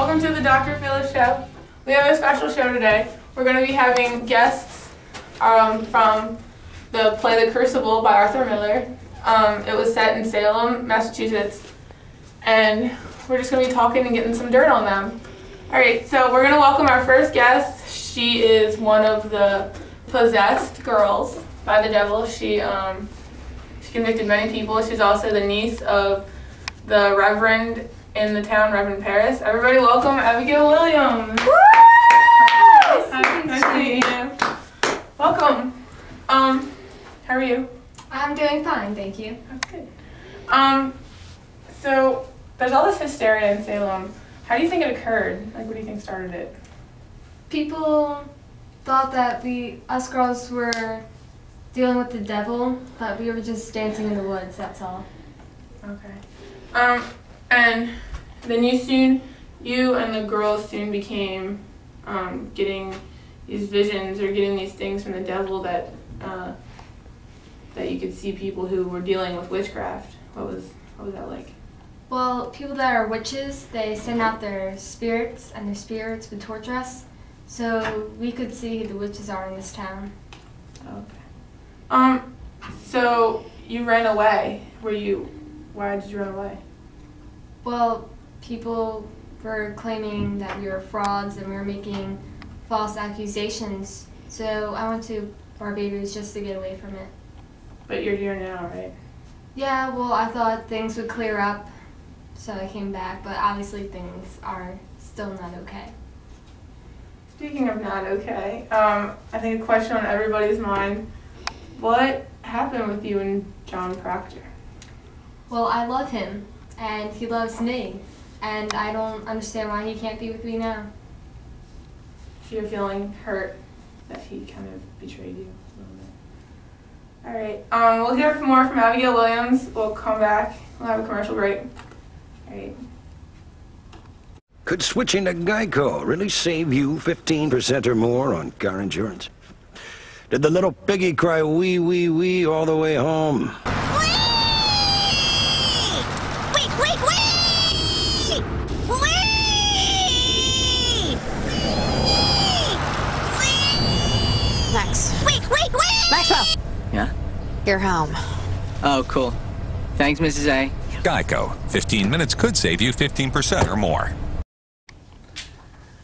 Welcome to the Dr. Phyllis show. We have a special show today. We're going to be having guests from the play The Crucible by Arthur Miller. It was set in Salem, Massachusetts, and we're just going to be talking and getting some dirt on them. Alright, so we're going to welcome our first guest. She is one of the possessed girls by the devil. She convicted many people. She's also the niece of the Reverend in the town, Reverend Paris. Everybody welcome Abigail Williams. Woo! Nice to meet you. Welcome. How are you? I'm doing fine, thank you. That's good. So there's all this hysteria in Salem. How do you think it occurred? Like, what do you think started it? People thought that us girls were dealing with the devil, but we were just dancing in the woods, that's all. Okay. And then you and the girls soon became getting these visions or getting these things from the devil that you could see people who were dealing with witchcraft. What was that like? Well, people that are witches, they send out their spirits, and their spirits would torture us, so we could see who the witches are in this town. Okay. So you ran away. Why did you run away? Well, people were claiming that we were frauds and we were making false accusations, so I went to Barbados just to get away from it. But you're here now, right? Yeah, well, I thought things would clear up, so I came back, but obviously things are still not okay. Speaking of not okay, I think a question on everybody's mind, what happened with you and John Proctor? Well, I love him, and he loves me, and I don't understand why he can't be with me now. So you're feeling hurt that he kind of betrayed you a little bit. Alright, we'll hear more from Abigail Williams. We'll come back. We'll have a commercial break. Alright. Could switching to Geico really save you 15% or more on car insurance? Did the little piggy cry wee, wee, wee all the way home? Maxwell! Yeah? You're home. Oh, cool. Thanks, Mrs. A. Geico. 15 minutes could save you 15% or more.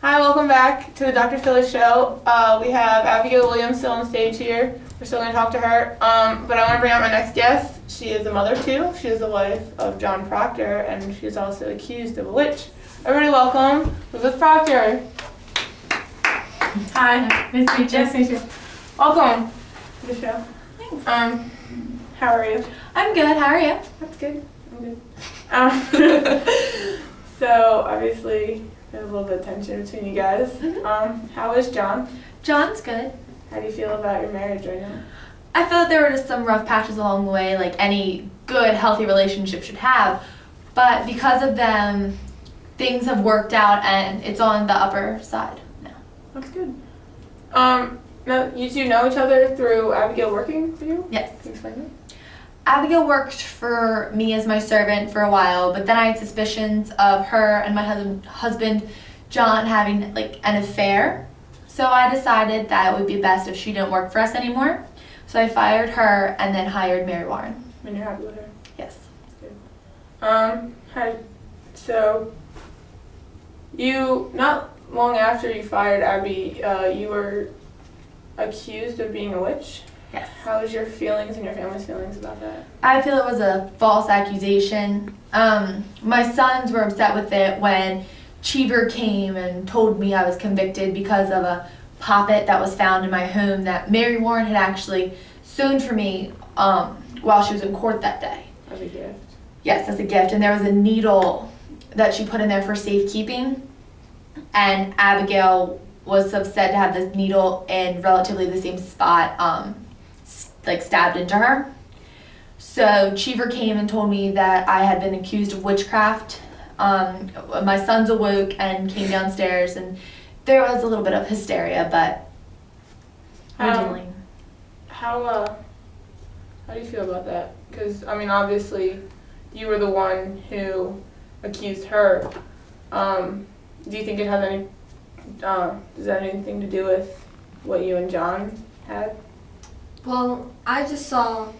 Hi, welcome back to the Dr. Phyllis show. We have Abigail Williams still on stage here. We're still going to talk to her. But I want to bring out my next guest. She is a mother too. She is the wife of John Proctor, and she is also accused of a witch. Everybody welcome Elizabeth Proctor. Hi. Nice to meet you. Nice to meet you. Welcome to the show. Thanks. How are you? I'm good. How are you? That's good. I'm good. So obviously there's a little bit of tension between you guys. How is John? John's good. How do you feel about your marriage right now? I feel that there were just some rough patches along the way, like any good, healthy relationship should have. But because of them, things have worked out and it's on the upper side now. That's good. Now, you two know each other through Abigail working for you? Yes. Can you explain that? Abigail worked for me as my servant for a while, but then I had suspicions of her and my husband John having like an affair. So I decided that it would be best if she didn't work for us anymore. So I fired her and then hired Mary Warren. And you're happy with her? Yes. That's good. So you, not long after you fired Abby, you were accused of being a witch? Yes. How was your feelings and your family's feelings about that? I feel it was a false accusation. My sons were upset with it when Cheever came and told me I was convicted because of a poppet that was found in my home that Mary Warren had actually sewn for me while she was in court that day. As a gift? Yes, as a gift. And there was a needle that she put in there for safekeeping. And Abigail was upset to have this needle in relatively the same spot like stabbed into her. So Cheever came and told me that I had been accused of witchcraft. My sons awoke and came downstairs, and there was a little bit of hysteria, but we're dealing. How do you feel about that? Because, I mean, obviously you were the one who accused her. Do you think it has any, does that have anything to do with what you and John had? Well, I just saw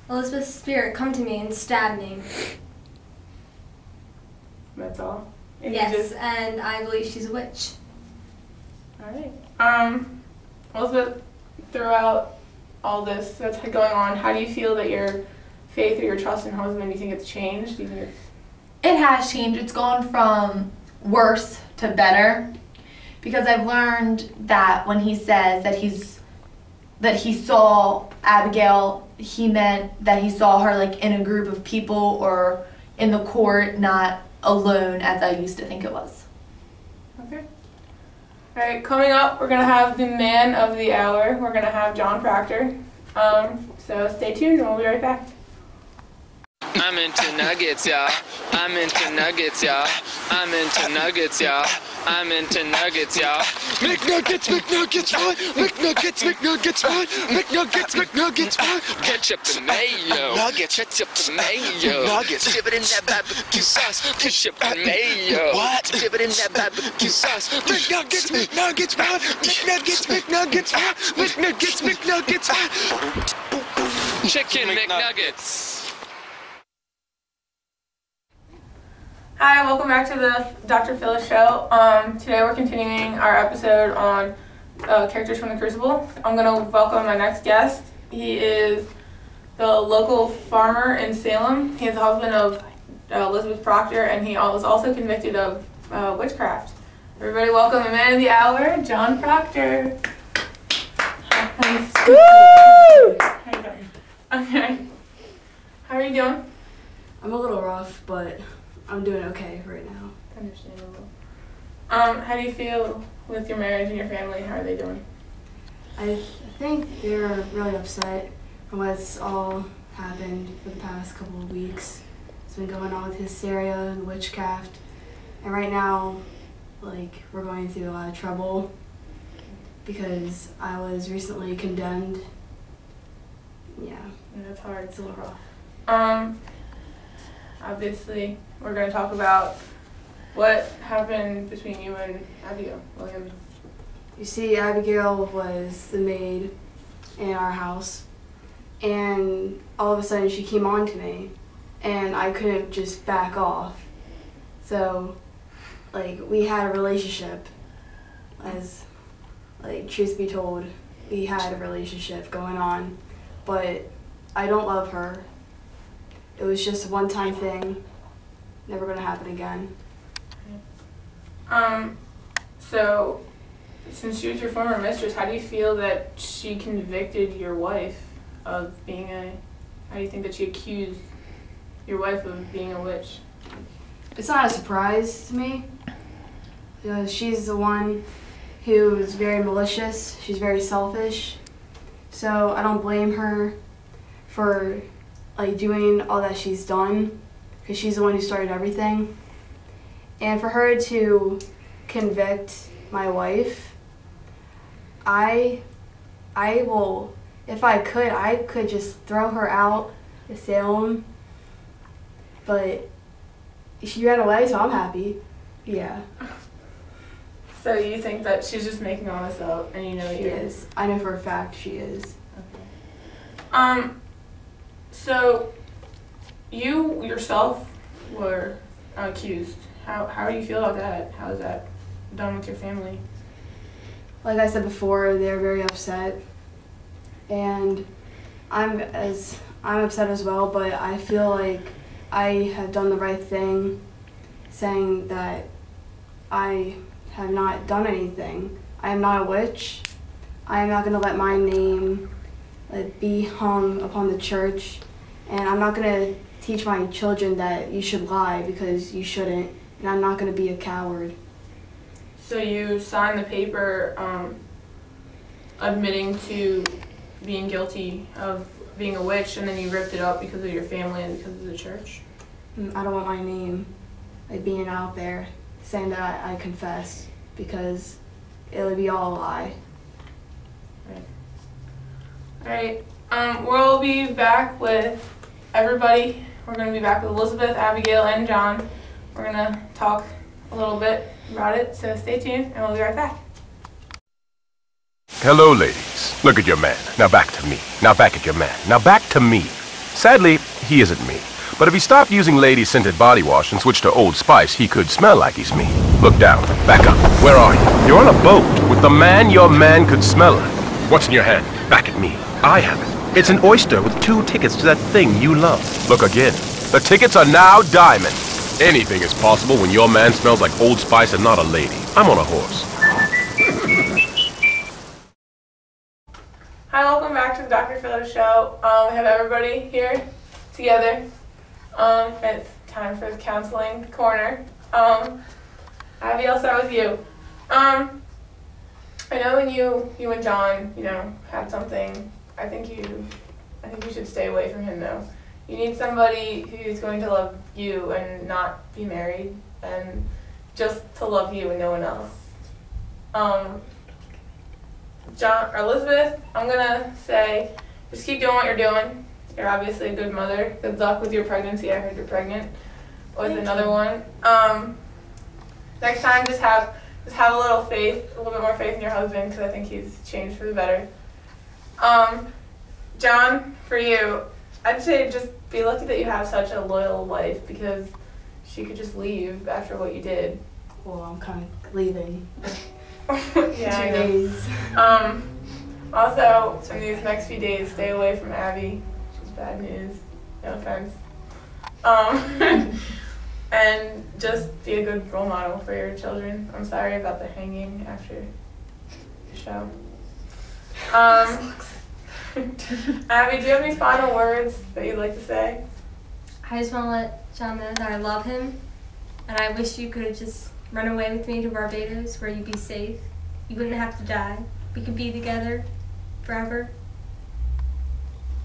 Elizabeth's spirit come to me and stab me. That's all? And you Yes, just- and I believe she's a witch. Alright. Elizabeth, throughout all this that's going on, how do you feel that your faith or your trust in husband, do you think it's changed? Do you think it's... It has changed. It's gone from worse to better, because I've learned that when he says that he saw Abigail, he meant that he saw her like in a group of people or in the court, not alone as I used to think it was. Okay. Alright, coming up, we're going to have the man of the hour. We're going to have John Proctor. So stay tuned and we'll be right back. I'm into nuggets, y'all. I'm into nuggets, y'all. I'm into nuggets, y'all. I'm into nuggets, y'all. McNuggets, McNuggets, what? McNuggets, McNuggets, what? McNuggets, McNuggets, what? Ketchup and mayo. Nuggets. Ketchup and mayo. Nuggets. Dip it in that barbecue sauce. Ketchup and mayo. What? Dip it in that barbecue sauce. McNuggets, McNuggets, what? McNuggets, McNuggets, what? McNuggets, McNuggets, what? Chicken McNuggets. Hi, welcome back to the Dr. Phyllis Show. Today we're continuing our episode on characters from the Crucible. I'm going to welcome my next guest. He is the local farmer in Salem. He is the husband of Elizabeth Proctor, and he was also convicted of witchcraft. Everybody welcome the man of the hour, John Proctor. Woo! How you doing? Okay. How are you doing? I'm a little rough, but I'm doing okay right now. Understandable. How do you feel with your marriage and your family? How are they doing? I think they're really upset from what's all happened for the past couple of weeks. It's been going on with hysteria and witchcraft. And right now, like, we're going through a lot of trouble because I was recently condemned. Yeah. That's hard. It's a little rough. Obviously, we're going to talk about what happened between you and Abigail Williams. You see, Abigail was the maid in our house, and all of a sudden she came on to me, and I couldn't just back off. So, like, we had a relationship, as, like, truth be told, we had a relationship going on, but I don't love her. It was just a one-time thing, never gonna happen again. So, since she was your former mistress, how do you feel that she convicted your wife of being how do you think that she accused your wife of being a witch? It's not a surprise to me, because she's the one who is very malicious, she's very selfish, so I don't blame her for like doing all that she's done, because she's the one who started everything. And for her to convict my wife, I will, if I could just throw her out of Salem, but she ran away, so I'm happy. Yeah. So you think that she's just making all this up, and you know She is. I know for a fact she is. Okay. So, you yourself were accused. How do you feel about that? How is that done with your family? Like I said before, they're very upset, and I'm upset as well. But I feel like I have done the right thing, saying that I have not done anything. I am not a witch. I am not going to let my name be hung upon the church, and I'm not going to teach my children that you should lie, because you shouldn't, and I'm not going to be a coward. So you signed the paper admitting to being guilty of being a witch, and then you ripped it up because of your family and because of the church? I don't want my name being out there saying that I confess, because it would be all a lie. Alright, we'll be back with everybody. We're going to be back with Elizabeth, Abigail, and John. We're going to talk a little bit about it, so stay tuned and we'll be right back. Hello, ladies. Look at your man. Now back to me. Now back at your man. Now back to me. Sadly, he isn't me. But if he stopped using lady-scented body wash and switched to Old Spice, he could smell like he's me. Look down. Back up. Where are you? You're on a boat with the man your man could smell like. What's in your hand? Back at me. I have it. It's an oyster with 2 tickets to that thing you love. Look again. The tickets are now diamonds. Anything is possible when your man smells like Old Spice and not a lady. I'm on a horse. Hi, welcome back to the Dr. Phyllis Show. We have everybody here together. It's time for the counseling corner. Abby, I'll start with you. I know when you and John, had something. I think you should stay away from him though. You need somebody who's going to love you and not be married, and just to love you and no one else. John or Elizabeth, I'm gonna say, just keep doing what you're doing. You're obviously a good mother. Good luck with your pregnancy. I heard you're pregnant with another one. Next time, just have a little faith, a little bit more faith in your husband, because I think he's changed for the better. John, for you, I'd say just be lucky that you have such a loyal wife, because she could just leave after what you did. Well, I'm kind of leaving. Yeah, 2 days. Also, in these next few days, stay away from Abby. She's bad news. No offense. And just be a good role model for your children. I'm sorry about the hanging after the show. Abby, do you have any final words that you'd like to say? I just want to let John know that I love him, and I wish you could just run away with me to Barbados where you'd be safe. You wouldn't have to die. We could be together forever.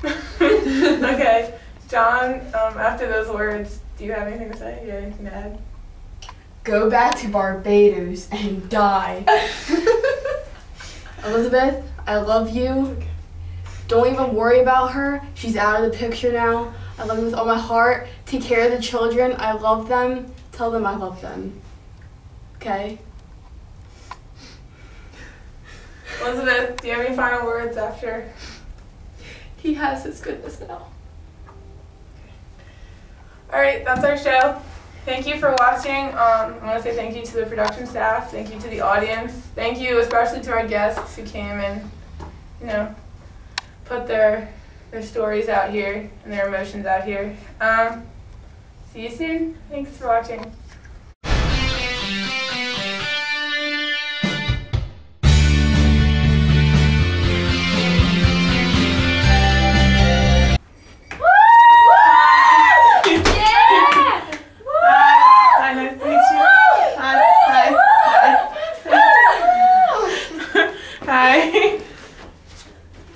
Okay. John, after those words, do you have anything to say? Do you have anything to add? Go back to Barbados and die. Elizabeth, I love you. Don't even worry about her. She's out of the picture now. I love you with all my heart. Take care of the children. I love them. Tell them I love them. Okay? Elizabeth, do you have any final words after? He has his goodness now. Alright, that's our show. Thank you for watching. I want to say thank you to the production staff. Thank you to the audience. Thank you especially to our guests who came and, put their stories out here and their emotions out here. See you soon. Thanks for watching.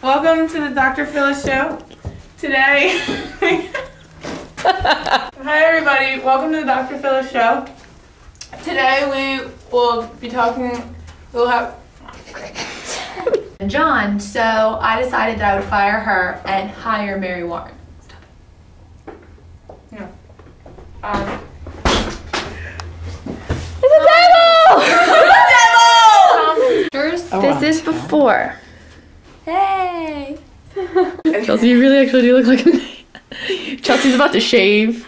Welcome to the Dr. Phyllis Show. Today, hi everybody, welcome to the Dr. Phyllis Show. Today we will be talking, we'll have... John, so I decided that I would fire her and hire Mary Warren. No. This is before. Hey! Chelsea, you really actually do look like a... Chelsea's about to shave.